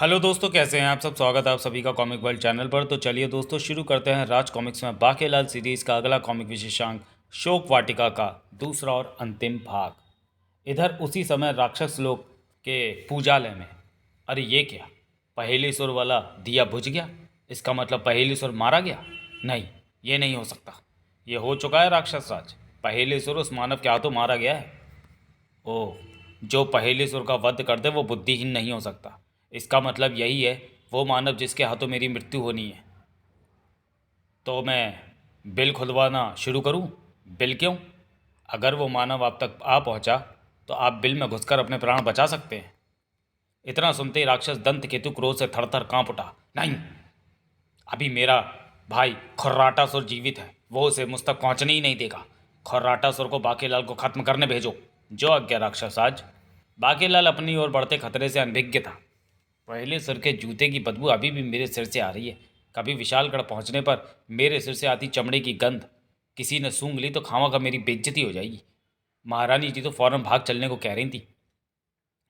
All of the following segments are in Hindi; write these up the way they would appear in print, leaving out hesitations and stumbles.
हेलो दोस्तों, कैसे हैं आप सब। स्वागत है आप सभी का कॉमिक वर्ल्ड चैनल पर। तो चलिए दोस्तों, शुरू करते हैं राज कॉमिक्स में बाकेलाल सीरीज़ का अगला कॉमिक विशेषांक शोक वाटिका का दूसरा और अंतिम भाग। इधर उसी समय राक्षस लोग के पूजालय में। अरे ये क्या, पहेली सुर वाला दिया बुझ गया। इसका मतलब पहेली सुर मारा गया। नहीं, ये नहीं हो सकता। ये हो चुका है राक्षस राज। पहेली सुर उस मानव के हाथों मारा गया है। ओह, जो पहेली सुर का वध कर दे वो बुद्धिहीन नहीं हो सकता। इसका मतलब यही है, वो मानव जिसके हाथों मेरी मृत्यु होनी है। तो मैं बिल खुलवाना शुरू करूं? बिल क्यों? अगर वो मानव आप तक आ पहुंचा तो आप बिल में घुसकर अपने प्राण बचा सकते हैं। इतना सुनते ही राक्षस दंत केतु क्रोध से थर थर कांप उठा। नहीं, अभी मेरा भाई खर्राटासुर जीवित है, वो उसे मुझ तक पहुंचने ही नहीं देगा। खर्राटासुर को बाकेलाल को खत्म करने भेजो। जो आज्ञा राक्षस आज। बाकेलाल अपनी ओर बढ़ते खतरे से अनभिज्ञ था। पहले सिर के जूते की बदबू अभी भी मेरे सिर से आ रही है। कभी विशालगढ़ पहुंचने पर मेरे सिर से आती चमड़े की गंध किसी ने सूंघ ली तो खामा का मेरी बेइज्जती हो जाएगी। महारानी जी तो फौरन भाग चलने को कह रही थी,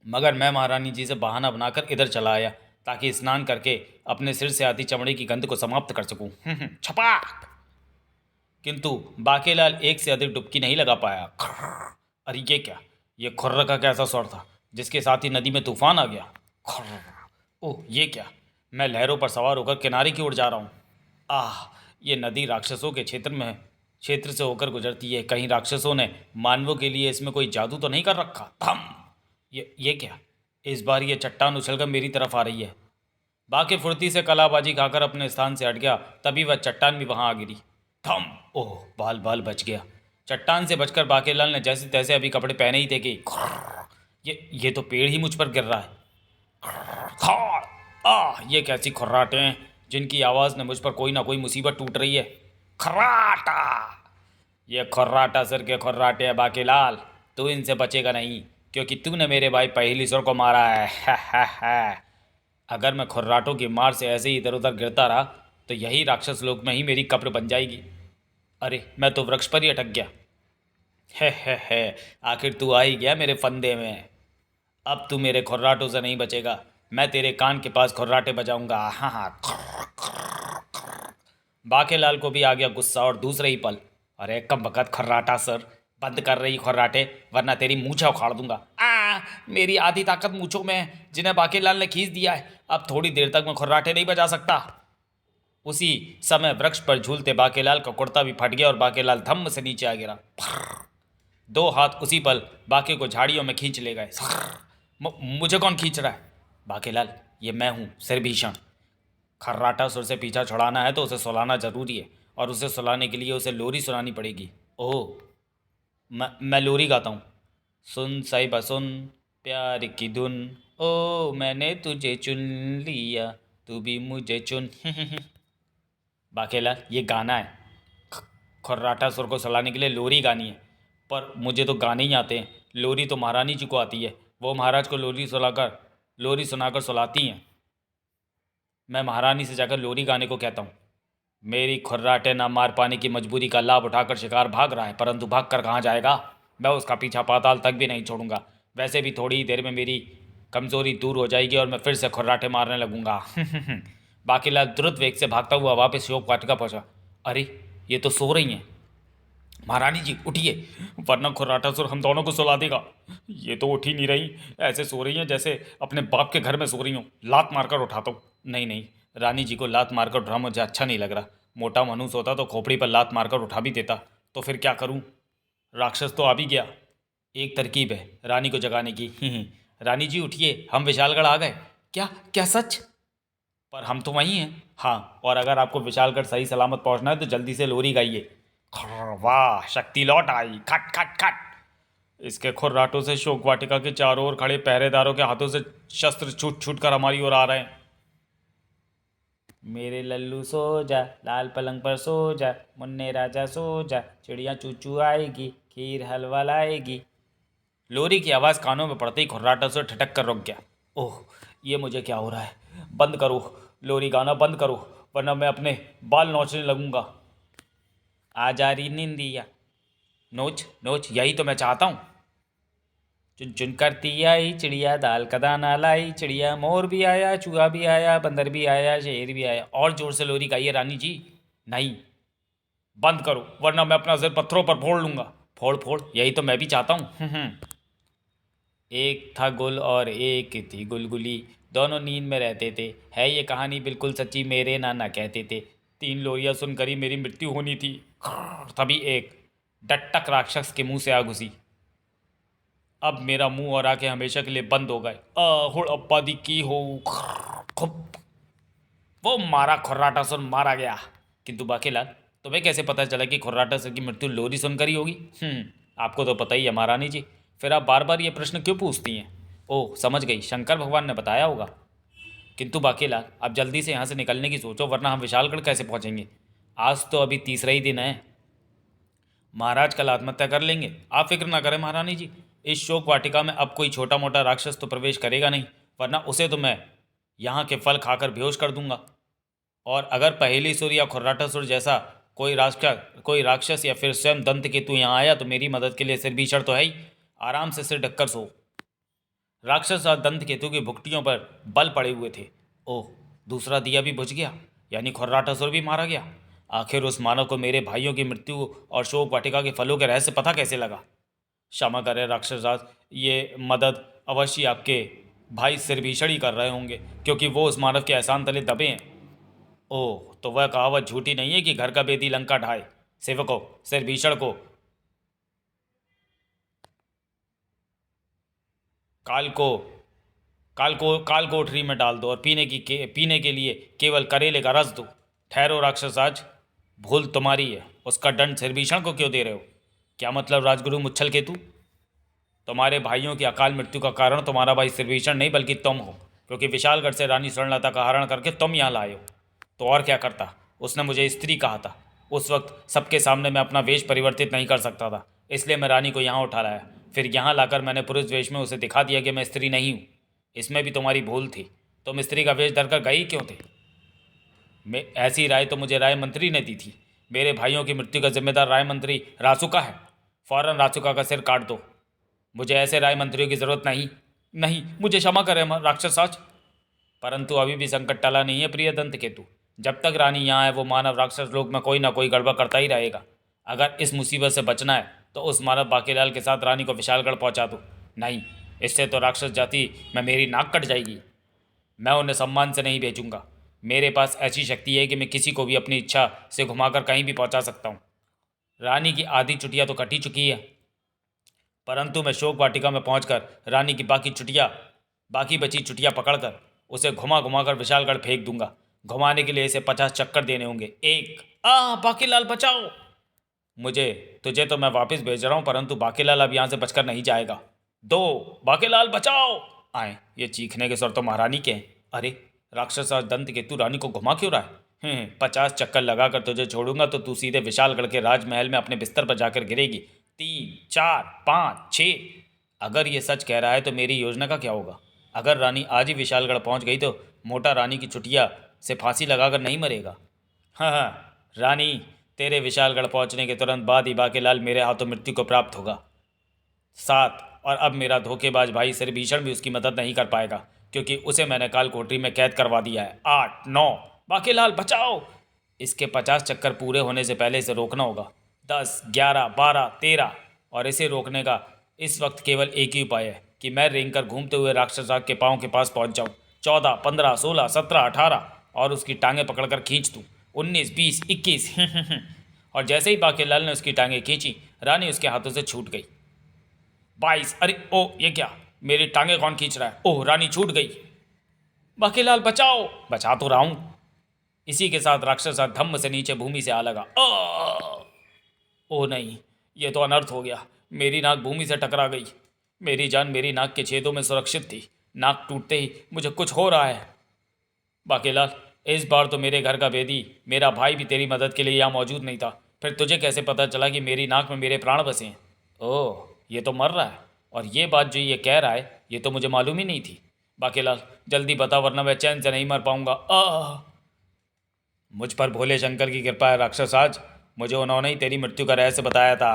मगर मैं महारानी जी से बहाना बनाकर इधर चला आया ताकि स्नान करके अपने सिर से आती चमड़े की गंध को समाप्त कर सकूं। छपाक। किंतु बाकेलाल एक से अधिक डुबकी नहीं लगा पाया। अरे ये क्या, ये खुर्र का कैसा स्वर था जिसके साथ ही नदी में तूफान आ गया। खुर्र। ओह ये क्या, मैं लहरों पर सवार होकर किनारे की ओर जा रहा हूँ। आह, ये नदी राक्षसों के क्षेत्र से होकर गुजरती है। कहीं राक्षसों ने मानवों के लिए इसमें कोई जादू तो नहीं कर रखा। थम। ये क्या, इस बार ये चट्टान उछलकर मेरी तरफ आ रही है। बाकी फुर्ती से कलाबाजी खाकर अपने स्थान से हट गया, तभी वह चट्टान भी वहां आ गिरी। थम। ओह, बाल बाल बच गया। चट्टान से बचकर बाकेलाल ने जैसे तैसे अभी कपड़े पहने ही थे कि ये तो पेड़ ही मुझ पर गिर रहा है। खाड़। ये कैसी खर्राटे हैं जिनकी आवाज़ ने मुझ पर कोई ना कोई मुसीबत टूट रही है। खर्राटा। ये खर्राटा सर के खर्राटे है बाकेलाल। तू इनसे बचेगा नहीं, क्योंकि तूने मेरे भाई पहेली सर को मारा है। अगर मैं खर्राटों की मार से ऐसे ही इधर उधर गिरता रहा तो यही राक्षस लोक में ही मेरी कब्र बन जाएगी। अरे मैं तो वृक्ष पर ही अटक गया। है, आखिर तू आ ही गया मेरे फंदे में। अब तू मेरे खुर्राटों से नहीं बचेगा। मैं तेरे कान के पास खुर्राटे बजाऊंगा। हाँ हाँ। बाकेलाल को भी आ गया गुस्सा और दूसरे ही पल, अरे कम बकत खर्राटा सर, बंद कर रही खर्राटे वरना तेरी मूछें उखाड़ दूंगा। मेरी आधी ताकत मूछों में है जिन्हें बाकेलाल ने खींच दिया है। अब थोड़ी देर तक मैं खर्राटे नहीं बजा सकता। उसी समय वृक्ष पर झूलते बाकेलाल का कुर्ता भी फट गया और बाकेलाल धम्म से नीचे आ गिरा। दो हाथ उसी पल बाके को झाड़ियों में खींच ले गए। मुझे कौन खींच रहा है? बाकेलाल, ये मैं हूँ सिरभीषण। खर्राटा सुर से पीछा छुड़ाना है तो उसे सुलाना जरूरी है, और उसे सुलाने के लिए उसे लोरी सुनानी पड़ेगी। ओह, मैं लोरी गाता हूँ। सुन साहिबा सुन, प्यार की धुन। ओ मैंने तुझे चुन लिया, तू भी मुझे चुन। बाकेलाल, ये गाना है। खर्राटा सुर को सुलाने के लिए लोरी गानी है। पर मुझे तो गाने ही आते हैं। लोरी तो महारानी जी को आती है। वो महाराज को लोरी सुनाकर सुलाती हैं। मैं महारानी से जाकर लोरी गाने को कहता हूँ। मेरी खर्राटे ना मार पाने की मजबूरी का लाभ उठाकर शिकार भाग रहा है, परंतु भाग कर कहाँ जाएगा? मैं उसका पीछा पाताल तक भी नहीं छोड़ूंगा। वैसे भी थोड़ी ही देर में मेरी कमजोरी दूर हो जाएगी और मैं फिर से खर्राटे मारने लगूंगा। बाकीलाल द्रुत वेग से भागता हुआ वापस शोक वाटिका पहुंचा। अरे, ये तो सो रही हैं। महारानी जी उठिए, वरना खुर्राटासुर हम दोनों को सुला देगा। ये तो उठ ही नहीं रही, ऐसे सो रही हैं जैसे अपने बाप के घर में सो रही हूँ। लात मारकर उठाता हूँ। नहीं नहीं, रानी जी को लात मारकर उठा मुझे अच्छा नहीं लग रहा। मोटा मनुष्य होता तो खोपड़ी पर लात मारकर उठा भी देता। तो फिर क्या करूँ? राक्षस तो आ भी गया। एक तरकीब है रानी को जगाने की। रानी जी उठिए, हम विशालगढ़ आ गए। क्या क्या सच? पर हम तो वहीं हैं। हाँ, और अगर आपको विशालगढ़ सही सलामत पहुंचना है तो जल्दी से लोरी गाइए। वाह, शक्ति लौट आई। खट खट खट। इसके खुर्राटों से शोक वाटिका के चारों ओर खड़े पहरेदारों के हाथों से शस्त्र छूट छूट कर हमारी ओर आ रहे हैं। मेरे लल्लू सो जा, लाल पलंग पर सो जा, मुन्ने राजा सो जा, चिड़िया चू चू आएगी, खीर हलवा लाएगी। लोरी की आवाज़ कानों में पड़ते ही खुर्राटा से ठिठक कर रुक गया। ओह, ये मुझे क्या हो रहा है? बंद करो, लोरी गाना बंद करो, वरना मैं अपने बाल नोचने लगूंगा। आ जा रही निंदिया। नोच नोच, यही तो मैं चाहता हूँ। चुन चुन करती आई चिड़िया, दाल का दाना लाई चिड़िया, मोर भी आया, चूहा भी आया, बंदर भी आया, शेर भी आया। और जोर से लोरी गाइए रानी जी। नहीं, बंद करो वरना मैं अपना सिर पत्थरों पर फोड़ लूंगा। फोड़ फोड़, यही तो मैं भी चाहता हूँ। एक था गुल और एक थी गुलगुली, दोनों नींद में रहते थे। है ये कहानी बिल्कुल सच्ची, मेरे नाना कहते थे। तीन लोरियां सुनकर ही मेरी मृत्यु होनी थी। तभी एक डट्टक राक्षस के मुंह से आ घुसी। अब मेरा मुंह और आंखें हमेशा के लिए बंद हो गए। हुड़ अब्बा दी की हो। खुप। वो मारा खुर्राटासुर मारा गया। किंतु बाकीलाल, तुम्हें कैसे पता चला कि खुर्राटासुर की मृत्यु लोरी सुनकर ही होगी? आपको तो पता ही है महारानी जी, फिर आप बार बार ये प्रश्न क्यों पूछती हैं? ओह समझ गई, शंकर भगवान ने बताया होगा। किंतु बाकीलाल, आप जल्दी से यहाँ से निकलने की सोचो वरना हम विशालगढ़ कैसे पहुँचेंगे? आज तो अभी तीसरा ही दिन है। महाराज कल आत्महत्या कर लेंगे। आप फिक्र ना करें महारानी जी, इस शोक वाटिका में अब कोई छोटा मोटा राक्षस तो प्रवेश करेगा नहीं, वरना उसे तो मैं यहाँ के फल खाकर बेहोश कर दूंगा। और अगर पहेलीसुर या खुर्राटासुर जैसा कोई राक्षस या फिर स्वयं दंतकेतु यहाँ आया तो मेरी मदद के लिए सिर भीषण तो है ही। आराम से सिर ढककर सो। राक्षस और दंतकेतु की भुकटियों पर बल पड़े हुए थे। ओह, दूसरा दिया भी बुझ गया, यानी खुर्राटासुर भी मारा गया। आखिर उस मानव को मेरे भाइयों की मृत्यु और शोक वाटिका के फलों के रहस्य पता कैसे लगा? क्षमा करें राक्षस राज, ये मदद अवश्य आपके भाई सिर भीषण ही कर रहे होंगे, क्योंकि वो उस मानव के एहसान तले दबे हैं। ओह, तो वह कहावत झूठी नहीं है कि घर का बेदी लंका ढाए। सेवकों, सिर भीषण को काल को काल कोठरी में डाल दो और पीने के लिए केवल करेले का रस दो। ठहरो राक्षस, आज भूल तुम्हारी है, उसका दंड सिर भीषण को क्यों दे रहे हो? क्या मतलब राजगुरु मुच्छल केतु? तुम्हारे भाइयों की अकाल मृत्यु का कारण तुम्हारा भाई सिरभीषण नहीं बल्कि तुम हो, क्योंकि विशालगढ़ से रानी स्वर्णलता का हरण करके तुम यहाँ लाए हो। तो और क्या करता? उसने मुझे स्त्री कहा था। उस वक्त सबके सामने मैं अपना वेश परिवर्तित नहीं कर सकता था, इसलिए मैं रानी को यहाँ उठा लाया। फिर यहाँ लाकर मैंने पुरुष वेश में उसे दिखा दिया कि मैं स्त्री नहीं हूँ। इसमें भी तुम्हारी भूल थी। तुम स्त्री का वेश धरकर गई क्यों थे? मैं ऐसी राय तो मुझे राय मंत्री ने दी थी। मेरे भाइयों की मृत्यु का जिम्मेदार राय मंत्री रासुका है। फौरन रासुका का सिर काट दो। मुझे ऐसे राय मंत्रियों की जरूरत नहीं। नहीं, मुझे क्षमा करें राक्षसाज। परंतु अभी भी संकट टला नहीं है प्रिय दंत केतु। जब तक रानी यहाँ है वो मानव राक्षस लोग में कोई ना कोई गड़बड़ करता ही रहेगा। अगर इस मुसीबत से बचना है तो उस मानव बाकीलाल के साथ रानी को विशालगढ़ पहुँचा दो। नहीं, इससे तो राक्षस जाति में मेरी नाक कट जाएगी। मैं उन्हें सम्मान से नहीं भेजूंगा। मेरे पास ऐसी शक्ति है कि मैं किसी को भी अपनी इच्छा से घुमाकर कहीं भी पहुंचा सकता हूँ। रानी की आधी चुटिया तो कट ही चुकी है, परंतु मैं शोक वाटिका में पहुंचकर रानी की बाकी बची चुटिया पकड़कर उसे घुमा घुमा कर विशालगढ़ फेंक दूंगा। घुमाने के लिए इसे 50 चक्कर देने होंगे। एक, बाकीलाल बचाओ मुझे। तुझे तो मैं वापस भेज रहा हूं, परंतु बाकीलाल अब यहां से बचकर नहीं जाएगा। दो, बाकीलाल बचाओ। आए, ये चीखने के स्वर तो महारानी के हैं। अरे राक्षस और दंत केतु रानी को घुमा क्यों रहा है? 50 चक्कर लगाकर तुझे छोड़ूंगा तो तू सीधे विशालगढ़ के राजमहल में अपने बिस्तर पर जाकर गिरेगी। 3, 4, 5, 6। अगर ये सच कह रहा है तो मेरी योजना का क्या होगा? अगर रानी आज ही विशालगढ़ पहुंच गई तो मोटा रानी की चुटिया से फांसी लगाकर नहीं मरेगा। हाँ हाँ, रानी तेरे विशालगढ़ पहुंचने के तुरंत बाद ही बाकीलाल मेरे हाथों मृत्यु को प्राप्त होगा। 7, और अब मेरा धोखेबाज भाई सिरभीषण भी उसकी मदद नहीं कर पाएगा, क्योंकि उसे मैंने काल कोठरी में कैद करवा दिया है। 8, 9, बाकीलाल बचाओ। इसके 50 चक्कर पूरे होने से पहले इसे रोकना होगा। 10, 11, 12, 13। और इसे रोकने का इस वक्त केवल एक ही उपाय है कि मैं रेंग कर घूमते हुए राक्षस आग के पाँव के पास पहुंच जाऊं। 14, 15, 16, 17, 18 और उसकी टांगें पकड़कर खींच दूं। 19, 20, 21। और जैसे ही बाकीलाल ने उसकी टांगें खींची, रानी उसके हाथों से छूट गई। 22, अरे ओ ये क्या, मेरी टांगें कौन खींच रहा है? ओह, रानी छूट गई। बाकीलाल बचाओ। बचा तो रहा हूं। इसी के साथ राक्षस धम्म से नीचे भूमि से आ लगा। ओ नहीं, ये तो अनर्थ हो गया। मेरी नाक भूमि से टकरा गई। मेरी जान मेरी नाक के छेदों में सुरक्षित थी। नाक टूटते ही मुझे कुछ हो रहा है। बाकीलाल, इस बार तो मेरे घर का बेदी मेरा भाई भी तेरी मदद के लिए यहाँ मौजूद नहीं था। फिर तुझे कैसे पता चला कि मेरी नाक में मेरे प्राण बसे हैं? ओह, ये तो मर रहा है। और ये बात जो ये कह रहा है ये तो मुझे मालूम ही नहीं थी। बाकीलाल जल्दी बता, वरना मैं चैन से नहीं मर पाऊंगा। मुझ पर भोले शंकर की कृपा है राक्षस। आज मुझे उन्होंने ही तेरी मृत्यु का रहस्य बताया था।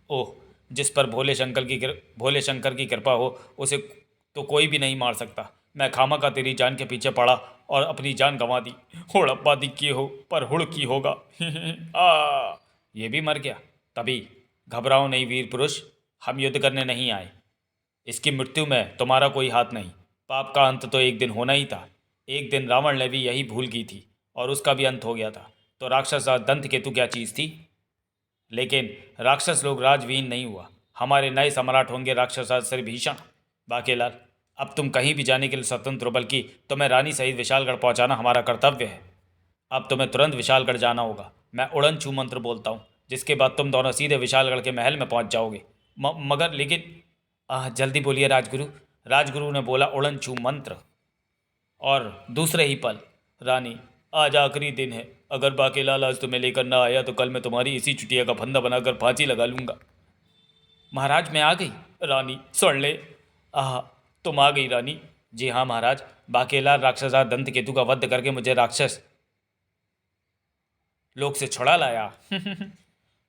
ओह, जिस पर भोले शंकर की कृपा हो उसे तो कोई भी नहीं मार सकता। मैं खामा का तेरी जान के पीछे पड़ा और अपनी जान गंवा दी। हुड़प्पा दी की हो पर हुड़ की होगा। आ ये भी मर गया। तभी घबराओ नहीं वीर पुरुष, हम युद्ध करने नहीं आए। इसकी मृत्यु में तुम्हारा कोई हाथ नहीं। पाप का अंत तो एक दिन होना ही था। एक दिन रावण ने भी यही भूल की थी और उसका भी अंत हो गया था। तो राक्षस दंत केतु क्या चीज़ थी? लेकिन राक्षस लोग राजविहीन नहीं हुआ। हमारे नए सम्राट होंगे राक्षस श्री भीषण। बाकेलाल, अब तुम कहीं भी जाने के लिए स्वतंत्र हो, बल्कि तुम्हें रानी सहित विशालगढ़ पहुंचाना हमारा कर्तव्य है। अब तुम्हें तुरंत विशालगढ़ जाना होगा। मैं उड़न छू मंत्र बोलता हूँ, जिसके बाद तुम दोनों सीधे विशालगढ़ के महल में पहुंच जाओगे। मगर लेकिन जल्दी बोलिए राजगुरु। राजगुरु ने बोला उड़न छू मंत्र, और दूसरे ही पल, रानी आज आखिरी दिन है। अगर बाकेलाल आज तुम्हें लेकर ना आया तो कल मैं तुम्हारी इसी चुटिया का फंदा बनाकर फांसी लगा लूंगा। महाराज मैं आ गई। रानी सुन ले। आह, तुम आ गई रानी। जी हाँ महाराज, बाकेलाल राक्षस दंत केतु का वध करके मुझे राक्षस लोक से छुड़ा लाया।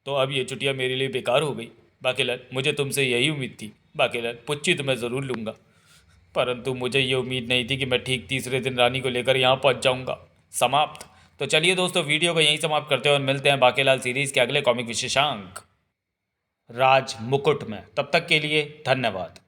तो अब ये चुटिया मेरे लिए बेकार हो गई। बाकेलाल, मुझे तुमसे यही उम्मीद थी। बाकेलाल, पुच्ची तो मैं ज़रूर लूँगा, परंतु मुझे ये उम्मीद नहीं थी कि मैं ठीक तीसरे दिन रानी को लेकर यहाँ पहुँच जाऊँगा। समाप्त। तो चलिए दोस्तों, वीडियो को यहीं समाप्त करते हैं और मिलते हैं बाकेलाल सीरीज़ के अगले कॉमिक विशेषांक राज मुकुट में। तब तक के लिए धन्यवाद।